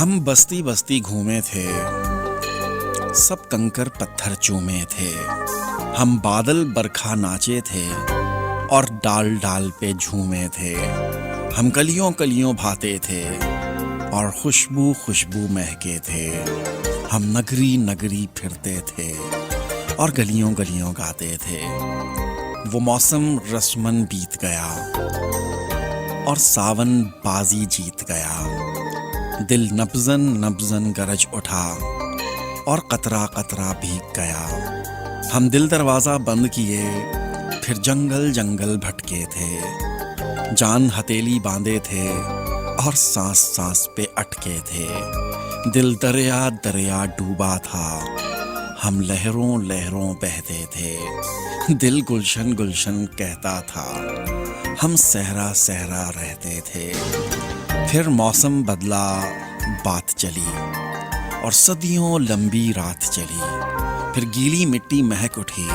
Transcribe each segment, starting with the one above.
ہم بستی بستی گھومے تھے، سب کنکر پتھر چومے تھے، ہم بادل برکھا ناچے تھے اور ڈال ڈال پہ جھومے تھے، ہم کلیوں کلیوں بھاتے تھے اور خوشبو خوشبو مہکے تھے، ہم نگری نگری پھرتے تھے اور گلیوں گلیوں گاتے تھے۔ وہ موسم رسمن بیت گیا اور ساون بازی جیت گیا، دل نبزن نبزن گرج اٹھا اور قطرہ قطرہ بھیگ گیا۔ ہم دل دروازہ بند کیے پھر جنگل جنگل بھٹکے تھے، جان ہتیلی باندھے تھے اور سانس سانس پہ اٹکے تھے، دل دریا دریا ڈوبا تھا، ہم لہروں لہروں بہتے تھے، دل گلشن گلشن کہتا تھا، ہم صحرا صحرا رہتے تھے۔ پھر موسم بدلا، بات چلی اور صدیوں لمبی رات چلی، پھر گیلی مٹی مہک اٹھی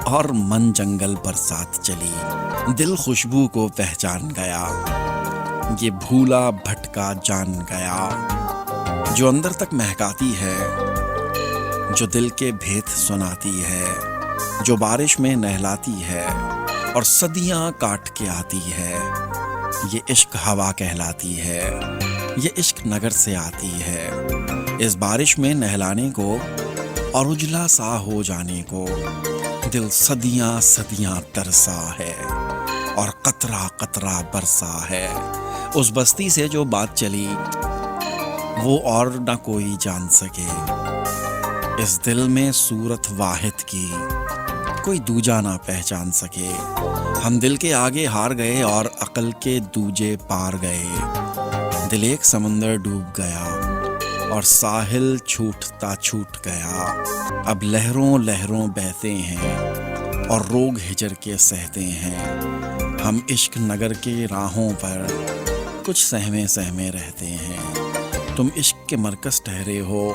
اور من جنگل برسات چلی، دل خوشبو کو پہچان گیا، یہ بھولا بھٹکا جان گیا، جو اندر تک مہکاتی ہے، جو دل کے بھید سناتی ہے، جو بارش میں نہلاتی ہے اور صدیاں کاٹ کے آتی ہے، یہ عشق ہوا کہلاتی ہے، یہ عشق نگر سے آتی ہے، اس بارش میں نہلانے کو اور اجلا سا ہو جانے کو دل صدیاں صدیاں ترسا ہے اور قطرہ قطرہ برسا ہے۔ اس بستی سے جو بات چلی وہ اور نہ کوئی جان سکے، اس دل میں صورت واحد کی کوئی دوجا نہ پہچان سکے، ہم دل کے آگے ہار گئے اور عقل کے دوجے پار گئے، دل ایک سمندر ڈوب گیا اور ساحل چھوٹتا چھوٹ گیا، اب لہروں لہروں بہتے ہیں اور روگ ہجر کے سہتے ہیں، ہم عشق نگر کے راہوں پر کچھ سہمے سہمے رہتے ہیں، تم عشق کے مرکز ٹھہرے ہو،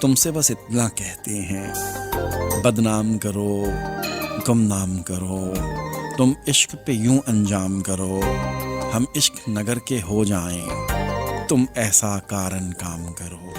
تم سے بس اتنا کہتے ہیں، بدنام کرو گمنام کرو، تم عشق پہ یوں انجام کرو، ہم عشق نگر کے ہو جائیں، تم ایسا کارن کام کرو۔